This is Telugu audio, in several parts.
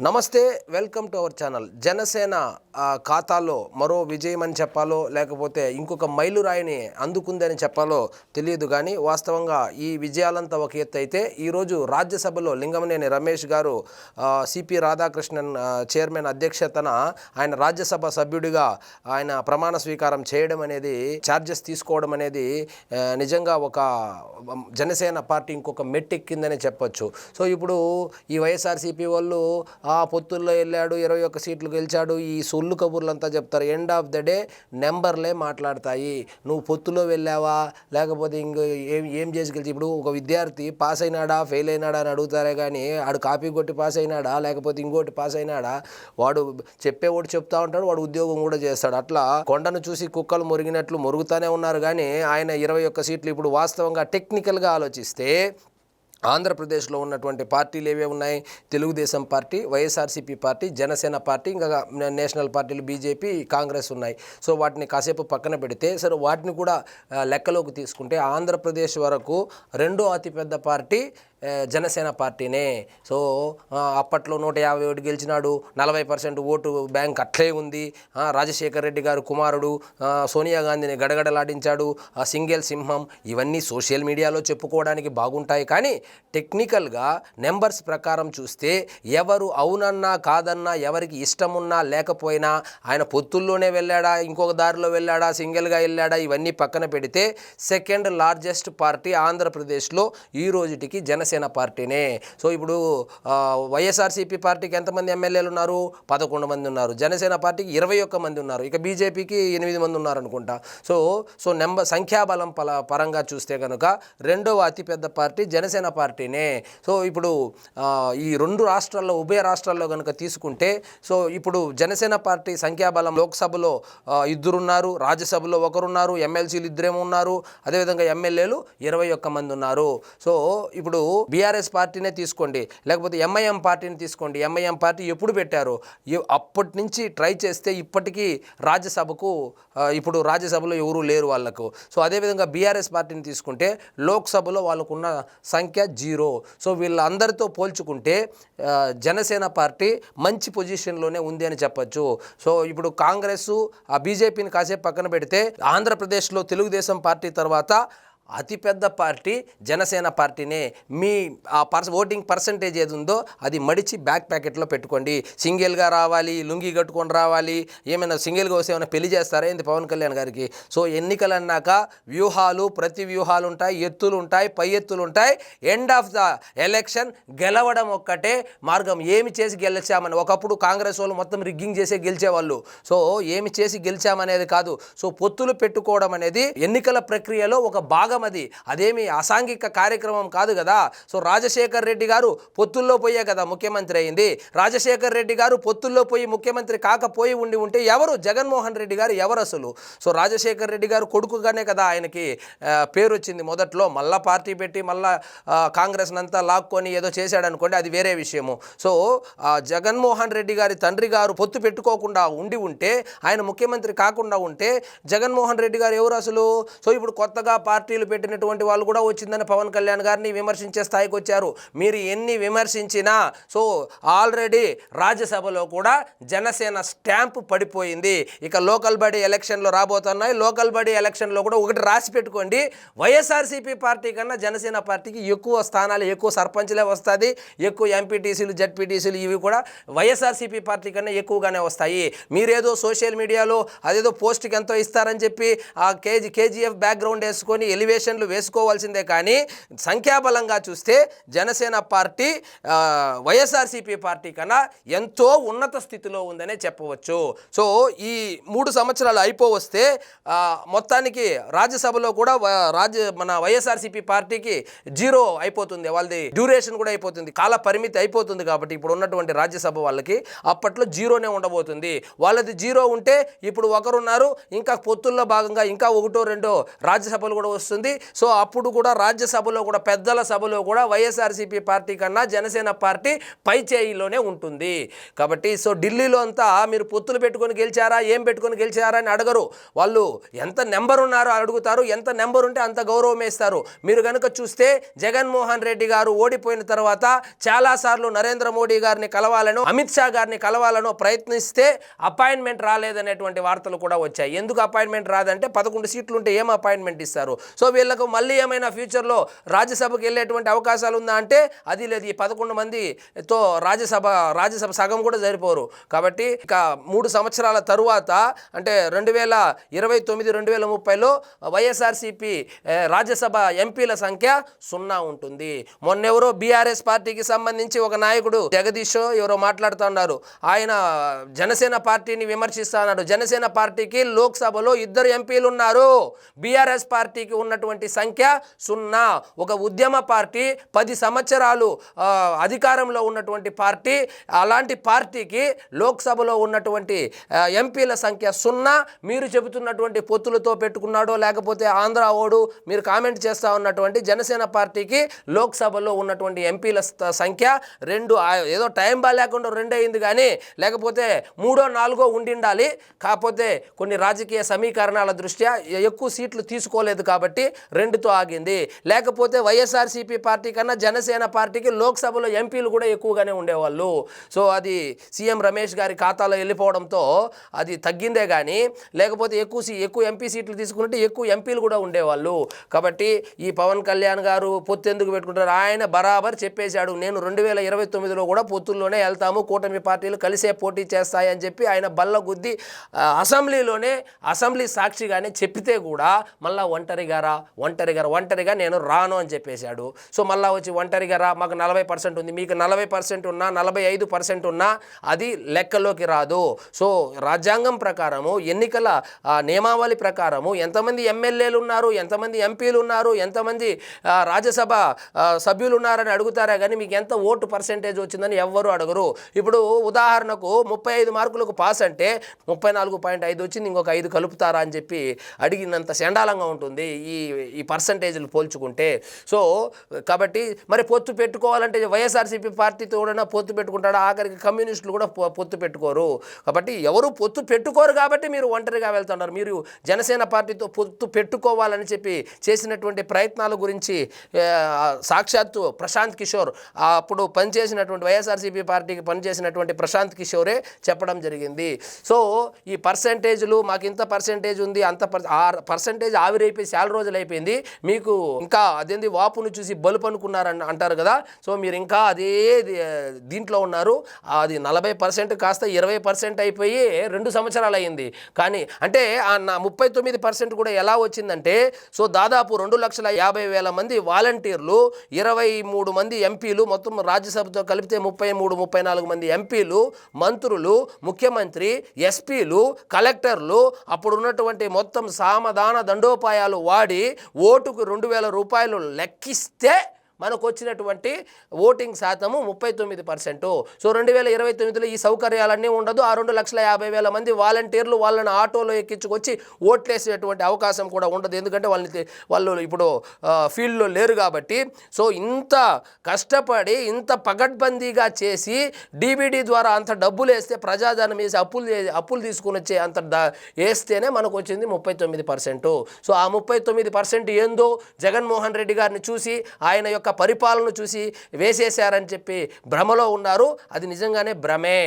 నమస్తే, welcome to our channel. Janasena ఖాతాలో మరో విజయం అని చెప్పాలో లేకపోతే ఇంకొక మైలురాయిని అందుకుందని చెప్పాలో తెలియదు. కానీ వాస్తవంగా ఈ విజయాలంతా ఒక ఎత్తు అయితే ఈరోజు రాజ్యసభలో లింగమనేని రమేష్ గారు సిపి రాధాకృష్ణన్ చైర్మన్ అధ్యక్షతన ఆయన రాజ్యసభ సభ్యుడిగా ఆయన ప్రమాణ స్వీకారం చేయడం అనేది, ఛార్జెస్ తీసుకోవడం అనేది నిజంగా ఒక జనసేన పార్టీ ఇంకొక మెట్టెక్కిందని చెప్పొచ్చు. సో ఇప్పుడు ఈ వైఎస్ఆర్సీపీ వాళ్ళు పొత్తుల్లో వెళ్ళాడు, 21 సీట్లు గెలిచాడు, ఈ సొల్లు కబుర్లంతా చెప్తారు. ఎండ్ ఆఫ్ ద డే నెంబర్లే మాట్లాడతాయి. నువ్వు పొత్తులో వెళ్ళావా లేకపోతే ఏం చేసి గెలిచి, ఇప్పుడు ఒక విద్యార్థి పాస్ అయినాడా ఫెయిల్ అయినాడా అని అడుగుతారే కానీ ఆడు కాపీ కొట్టి పాస్ అయినాడా లేకపోతే ఇంకోటి పాస్ అయినాడా, వాడు చెప్పేవాడు చెప్తా ఉంటాడు, వాడు ఉద్యోగం కూడా చేస్తాడు. అట్లా కొండను చూసి కుక్కలు మురిగినట్లు మురుగుతూనే ఉన్నారు. కానీ ఆయన 21 సీట్లు. ఇప్పుడు వాస్తవంగా టెక్నికల్గా ఆలోచిస్తే ఆంధ్రప్రదేశ్లో ఉన్నటువంటి పార్టీలు ఏవే ఉన్నాయి? Telugu Desam party, YSRCP party, Janasena party, ఇంకా నేషనల్ పార్టీలు బీజేపీ, కాంగ్రెస్ ఉన్నాయి. సో వాటిని కాసేపు పక్కన పెడితే, సరే వాటిని కూడా లెక్కలోకి తీసుకుంటే ఆంధ్రప్రదేశ్ వరకు రెండో అతిపెద్ద పార్టీ జనసేన పార్టీనే. సో అప్పట్లో 151 గెలిచినాడు, 40% ఓటు బ్యాంక్ అట్లే ఉంది. రాజశేఖర్ రెడ్డి గారు కుమారుడు సోనియా గాంధీని గడగడలాడించాడు, సింగిల్ సింహం. ఇవన్నీ సోషల్ మీడియాలో చెప్పుకోవడానికి బాగుంటాయి. కానీ టెక్నికల్గా నెంబర్స్ ప్రకారం చూస్తే ఎవరు అవునన్నా కాదన్నా, ఎవరికి ఇష్టమున్నా లేకపోయినా, ఆయన పొత్తుల్లోనే వెళ్ళాడా, ఇంకొక దారిలో వెళ్ళాడా, సింగిల్గా వెళ్ళాడా, ఇవన్నీ పక్కన పెడితే సెకండ్ లార్జెస్ట్ పార్టీ ఆంధ్రప్రదేశ్లో ఈ రోజుటికి జనసేన పార్టీనే. సో ఇప్పుడు వైఎస్ఆర్సీపీ పార్టీకి ఎంతమంది ఎమ్మెల్యేలు ఉన్నారు? 11 మంది ఉన్నారు. జనసేన పార్టీకి 21 మంది ఉన్నారు. ఇక బీజేపీకి 8 మంది ఉన్నారు అనుకుంటా. సో నెంబర్ సంఖ్యాబలం పరంగా చూస్తే కనుక రెండవ అతిపెద్ద పార్టీ జనసేన పార్టీనే. సో ఇప్పుడు ఈ రెండు రాష్ట్రాల్లో, ఉభయ రాష్ట్రాల్లో కనుక తీసుకుంటే, సో ఇప్పుడు జనసేన పార్టీ సంఖ్యాబలం లోక్సభలో 2 ఉన్నారు, రాజ్యసభలో 1 ఉన్నారు, ఎమ్మెల్సీలు 2 ఉన్నారు, అదేవిధంగా ఎమ్మెల్యేలు 21 మంది ఉన్నారు. సో ఇప్పుడు బీఆర్ఎస్ పార్టీనే తీసుకోండి, లేకపోతే ఎంఐఎం పార్టీని తీసుకోండి. ఎంఐఎం పార్టీ ఎప్పుడు పెట్టారు? అప్పటి నుంచి ట్రై చేస్తే ఇప్పటికీ ఇప్పుడు రాజ్యసభలో ఎవరూ లేరు వాళ్ళకు. సో అదేవిధంగా బీఆర్ఎస్ పార్టీని తీసుకుంటే లోక్సభలో వాళ్ళకున్న సంఖ్య 0. సో వీళ్ళందరితో పోల్చుకుంటే జనసేన పార్టీ మంచి పొజిషన్లోనే ఉంది అని చెప్పచ్చు. సో ఇప్పుడు కాంగ్రెస్, బీజేపీని కాసేపు పక్కన పెడితే ఆంధ్రప్రదేశ్లో తెలుగుదేశం పార్టీ తర్వాత అతిపెద్ద పార్టీ జనసేన పార్టీనే. మీ ఓటింగ్ పర్సంటేజ్ ఏది ఉందో అది మడిచి బ్యాక్ ప్యాకెట్లో పెట్టుకోండి. సింగిల్గా రావాలి, లుంగి కట్టుకొని రావాలి, ఏమైనా సింగిల్గా వస్తే ఏమైనా పెళ్లి చేస్తారా ఏంది పవన్ కళ్యాణ్ గారికి? సో ఎన్నికలు అన్నాక వ్యూహాలు, ప్రతి వ్యూహాలు ఉంటాయి, ఎత్తులు ఉంటాయి, పై ఎత్తులు ఉంటాయి. ఎండ్ ఆఫ్ ద ఎలక్షన్ గెలవడం ఒక్కటే మార్గం. ఏమి చేసి గెలిచామని, ఒకప్పుడు కాంగ్రెస్ వాళ్ళు మొత్తం రిగ్గింగ్ చేసే గెలిచేవాళ్ళు. సో ఏమి చేసి గెలిచామనేది కాదు. సో పొత్తులు పెట్టుకోవడం అనేది ఎన్నికల ప్రక్రియలో ఒక భాగం. అదేమి అసాంఘిక కార్యక్రమం కాదు కదా. సో రాజశేఖర్ రెడ్డి గారు పొత్తుల్లో పోయే కదా ముఖ్యమంత్రి అయింది. రాజశేఖర్ రెడ్డి గారు పొత్తుల్లో పోయి ముఖ్యమంత్రి కాకపోయి ఉంటే ఎవరు? జగన్మోహన్ రెడ్డి గారు ఎవరు అసలు? సో రాజశేఖర్ రెడ్డి గారు కొడుకుగానే కదా ఆయనకి పేరు వచ్చింది. మొదట్లో మళ్ళా పార్టీ పెట్టి మళ్ళా కాంగ్రెస్ అంతా లాక్కొని ఏదో చేశాడు అనుకోండి, అది వేరే విషయము. సో జగన్మోహన్ రెడ్డి గారి తండ్రి గారు పొత్తు పెట్టుకోకుండా ఉంటే, ఆయన ముఖ్యమంత్రి కాకుండా ఉంటే జగన్మోహన్ రెడ్డి గారు ఎవరు అసలు? సో ఇప్పుడు కొత్తగా పార్టీలు పెట్టినటువంటి వాళ్ళు కూడా వచ్చిందని పవన్ కళ్యాణ్ గారిని విమర్శించే స్థాయికి వచ్చారు. మీరు ఎన్ని విమర్శించినా సో ఆల్రెడీ రాజ్యసభలో కూడా జనసేన స్టాంప్ పడిపోయింది. ఇక లోకల్ బాడీ ఎలక్షన్లో రాబోతున్నాయి. లోకల్ బాడీ ఎలక్షన్లో కూడా ఒకటి రాసి పెట్టుకోండి, వైఎస్ఆర్సీపీ పార్టీ కన్నా జనసేన పార్టీకి ఎక్కువ స్థానాలు, ఎక్కువ సర్పంచ్లే వస్తుంది, ఎక్కువ ఎంపీటీసీలు, జడ్పీటీసీలు ఇవి కూడా వైఎస్ఆర్సీపీ పార్టీ కన్నా ఎక్కువగానే వస్తాయి. మీరేదో సోషల్ మీడియాలో అదేదో పోస్ట్కి ఎంతో ఇస్తారని చెప్పి ఆ కేజీఎఫ్ బ్యాక్గ్రౌండ్ వేసుకొని ఎలివేషన్లు వేసుకోవాల్సిందే. కానీ సంఖ్యాబలంగా చూస్తే జనసేన పార్టీ వైఎస్ఆర్సీపీ పార్టీ కన్నా ఎంతో ఉన్నత స్థితిలో ఉందనే చెప్పవచ్చు. సో ఈ 3 సంవత్సరాలు అయిపోవస్తే మొత్తానికి రాజ్యసభలో కూడా మన వైఎస్ఆర్సీపీ పార్టీకి 0 అయిపోతుంది. వాళ్ళది డ్యూరేషన్ కూడా అయిపోతుంది, కాల పరిమితి అయిపోతుంది. కాబట్టి ఇప్పుడు ఉన్నటువంటి రాజ్యసభ వాళ్ళకి అప్పట్లో 0నే ఉండబోతుంది. వాళ్ళది 0 ఉంటే ఇప్పుడు 1 ఉన్నారు, ఇంకా పొత్తుల్లో భాగంగా ఇంకా 1-2 రాజ్యసభలు కూడా వస్తుంది. ఉంటుంది. సో అప్పుడు కూడా రాజ్యసభలో కూడా పెద్దల సభలో కూడా వైఎస్ఆర్సీపీ పార్టీ కన్నా జనసేన పార్టీ పై చేయిలోనే ఉంటుంది. కాబట్టి సో ఢిల్లీలో అంతా మీరు పొత్తులు పెట్టుకొని గెలిచారా, ఏం పెట్టుకొని గెలిచారా అని అడగరు. వాళ్ళు ఎంత నెంబర్ ఉన్నారో అడుగుతారు, ఎంత నెంబర్ ఉంటే అంత గౌరవం ఇస్తారు. మీరు కనుక చూస్తే జగన్మోహన్ రెడ్డి గారు ఓడిపోయిన తర్వాత చాలాసార్లు నరేంద్ర మోడీ గారిని కలవాలనో అమిత్ షా గారిని కలవాలనో ప్రయత్నిస్తే అపాయింట్మెంట్ రాలేదనేటువంటి వార్తలు కూడా వచ్చాయి. ఎందుకు అపాయింట్మెంట్ రాదంటే 11 సీట్లు ఉంటే ఏం అపాయింట్మెంట్ ఇస్తారు? సో వీళ్ళకు మళ్ళీ ఏమైనా ఫ్యూచర్లో రాజ్యసభకు వెళ్ళేటువంటి అవకాశాలు ఉందా అంటే అది లేదు. ఈ 11 మందితో రాజ్యసభ సగం కూడా సరిపోరు. కాబట్టి ఇక 3 సంవత్సరాల తరువాత అంటే 2029-2030లో వైఎస్ఆర్సీపీ రాజ్యసభ ఎంపీల సంఖ్య 0 ఉంటుంది. మొన్నెవరో బీఆర్ఎస్ పార్టీకి సంబంధించి ఒక నాయకుడు జగదీష్ ఎవరో మాట్లాడుతున్నారు. ఆయన జనసేన పార్టీని విమర్శిస్తున్నారు. జనసేన పార్టీకి లోక్సభలో 2 ఎంపీలు ఉన్నారు. బీఆర్ఎస్ పార్టీకి ఉన్నటువంటి సంఖ్య 0. ఒక ఉద్యమ పార్టీ 10 సంవత్సరాలు అధికారంలో ఉన్నటువంటి పార్టీ, అలాంటి పార్టీకి లోక్సభలో ఉన్నటువంటి ఎంపీల సంఖ్య 0. మీరు చెబుతున్నటువంటి పొత్తులతో పెట్టుకున్నాడో లేకపోతే ఆంధ్ర ఓడు మీరు కామెంట్ చేస్తూ ఉన్నటువంటి జనసేన పార్టీకి లోక్సభలో ఉన్నటువంటి ఎంపీల సంఖ్య 2. ఏదో టైం బాగాలేకుండా 2 అయింది కానీ లేకపోతే 3, 4 ఉండిండాలి. కాకపోతే కొన్ని రాజకీయ సమీకరణాల దృష్ట్యా ఎక్కువ సీట్లు తీసుకోలేదు కాబట్టి 2తో ఆగింది. లేకపోతే వైఎస్ఆర్సీపీ పార్టీ కన్నా జనసేన పార్టీకి లోక్సభలో ఎంపీలు కూడా ఎక్కువగానే ఉండేవాళ్ళు. సో అది సీఎం రమేష్ గారి ఖాతాలో వెళ్ళిపోవడంతో అది తగ్గిందే కానీ లేకపోతే ఎక్కువ ఎంపీ సీట్లు తీసుకుంటే ఎక్కువ ఎంపీలు కూడా ఉండేవాళ్ళు. కాబట్టి ఈ పవన్ కళ్యాణ్ గారు పొత్తు ఎందుకు పెట్టుకుంటారు? ఆయన బరాబర్ చెప్పేశాడు, నేను 2029లో కూడా పొత్తుల్లోనే వెళ్తాము, కూటమి పార్టీలు కలిసే పోటీ చేస్తాయని చెప్పి ఆయన బల్ల గుద్ది అసెంబ్లీ సాక్షిగానే చెప్పితే కూడా మళ్ళా ఒంటరిగా నేను రాను అని చెప్పేశాడు. సో మళ్ళా వచ్చి ఒంటరిగా రా, మాకు 40% ఉంది, మీకు 40% ఉన్నా 45% ఉన్నా అది లెక్కలోకి రాదు. సో రాజ్యాంగం ప్రకారము ఎన్నికల నియమావళి ప్రకారము ఎంతమంది ఎమ్మెల్యేలు ఉన్నారు, ఎంతమంది ఎంపీలు ఉన్నారు, ఎంతమంది రాజ్యసభ సభ్యులు ఉన్నారని అడుగుతారా కానీ మీకు ఎంత ఓటు పర్సెంటేజ్ వచ్చిందని ఎవ్వరూ అడగరు. ఇప్పుడు ఉదాహరణకు 35 మార్కులకు పాస్ అంటే 34.5 వచ్చింది, ఇంకొక 5 కలుపుతారా అని చెప్పి అడిగినంత చండాలంగా ఉంటుంది ఈ పర్సంటేజ్లు పోల్చుకుంటే. సో కాబట్టి మరి పొత్తు పెట్టుకోవాలంటే వైఎస్ఆర్సీపీ పార్టీతో కూడా పొత్తు పెట్టుకుంటాడు, ఆఖరికి కమ్యూనిస్టులు కూడా పొత్తు పెట్టుకోరు. కాబట్టి ఎవరు పొత్తు పెట్టుకోరు కాబట్టి మీరు ఒంటరిగా వెళ్తున్నారు. మీరు జనసేన పార్టీతో పొత్తు పెట్టుకోవాలని చెప్పి చేసినటువంటి ప్రయత్నాల గురించి సాక్షాత్తు ప్రశాంత్ కిషోర్ అప్పుడు పనిచేసినటువంటి వైఎస్ఆర్సీపీ పార్టీకి పనిచేసినటువంటి ప్రశాంత్ కిషోరే చెప్పడం జరిగింది. సో ఈ పర్సంటేజ్లు మాకు ఇంత పర్సంటేజ్ ఉంది, అంత పర్సంటేజ్ ఆవిరైపోయి చాలా రోజులు అయిపోయింది, మీకు ఇంకా అదేంది వాపును చూసి బలుపు అనుకున్నారని అంటారు కదా. సో మీరు ఇంకా అదే దీంట్లో ఉన్నారు. అది 40% కాస్త 20% అయిపోయి 2 సంవత్సరాలు అయింది. కానీ అంటే ఆ 39% కూడా ఎలా వచ్చిందంటే సో దాదాపు 2,50,000 మంది వాలంటీర్లు, 23 మంది ఎంపీలు, మొత్తం రాజ్యసభతో కలిపితే 33-34 మంది ఎంపీలు, మంత్రులు, ముఖ్యమంత్రి, ఎస్పీలు, కలెక్టర్లు అప్పుడు ఉన్నటువంటి మొత్తం సామధాన దండోపాయాలు వాడి ఓటుకు 2,000 రూపాయలు లెక్కిస్తే మనకు వచ్చినటువంటి ఓటింగ్ శాతము 39%. సో 2029లో ఈ సౌకర్యాలన్నీ ఉండదు. ఆ 2,50,000 మంది వాలంటీర్లు వాళ్ళని ఆటోలో ఎక్కించుకొచ్చి ఓట్లేసేటువంటి అవకాశం కూడా ఉండదు. ఎందుకంటే వాళ్ళు ఇప్పుడు ఫీల్డ్లో లేరు కాబట్టి. సో ఇంత కష్టపడి ఇంత పగడ్బందీగా చేసి డీబీడీ ద్వారా అంత డబ్బులు వేస్తే ప్రజాధనం వేసి అప్పులు తీసుకుని వచ్చే అంత వేస్తేనే మనకు వచ్చింది 39%. సో ఆ 39% ఏందో జగన్మోహన్ రెడ్డి గారిని చూసి ఆయన యొక్క పరిపాలన చూసి వేసేశారని చెప్పి భ్రమలో ఉన్నారు. అది నిజంగానే భ్రమే.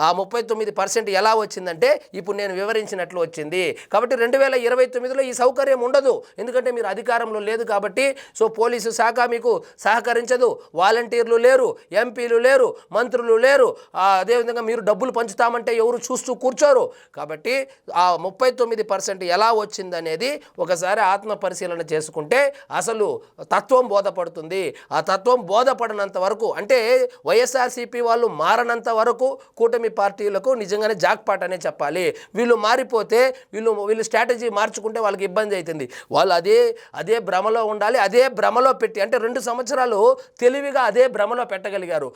ఆ 39% ఎలా వచ్చిందంటే ఇప్పుడు నేను వివరించినట్లు వచ్చింది. కాబట్టి 2029లో ఈ సౌకర్యం ఉండదు. ఎందుకంటే మీరు అధికారంలో లేదు కాబట్టి. సో పోలీసు శాఖ మీకు సహకరించదు, వాలంటీర్లు లేరు, ఎంపీలు లేరు, మంత్రులు లేరు. అదేవిధంగా మీరు డబ్బులు పంచుతామంటే ఎవరు చూస్తూ కూర్చోరు. కాబట్టి ఆ 39% ఎలా వచ్చిందనేది ఒకసారి ఆత్మ పరిశీలన చేసుకుంటే అసలు తత్వం బోధపడుతుంది. ఆ తత్వం బోధపడినంత వరకు, అంటే వైఎస్ఆర్సీపీ వాళ్ళు మారనంత వరకు కూటమి పార్టీలకు నిజంగానే జాక్పాట్ అనే చెప్పాలి. వీళ్ళు మారిపోతే వీళ్ళు స్ట్రాటజీ మార్చుకుంటే వాళ్ళకి ఇబ్బంది అవుతుంది. వాళ్ళు అదే భ్రమలో ఉండాలి. అదే భ్రమలో పెట్టి, అంటే 2 సంవత్సరాలు తెలివిగా అదే భ్రమలో పెట్టగలిగారు.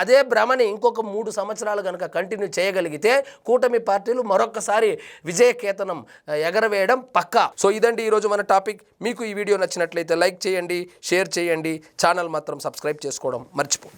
అదే భ్రమని ఇంకొక 3 సంవత్సరాలు కనుక కంటిన్యూ చేయగలిగితే కూటమి పార్టీలు మరొకసారి విజయకేతనం ఎగరవేయడం పక్కా. సో ఇదండి ఈరోజు మన టాపిక్. మీకు ఈ వీడియో నచ్చినట్లయితే లైక్ చేయండి, షేర్ చేయండి, ఛానల్ మాత్రం సబ్స్క్రైబ్ చేసుకోవడం మర్చిపో.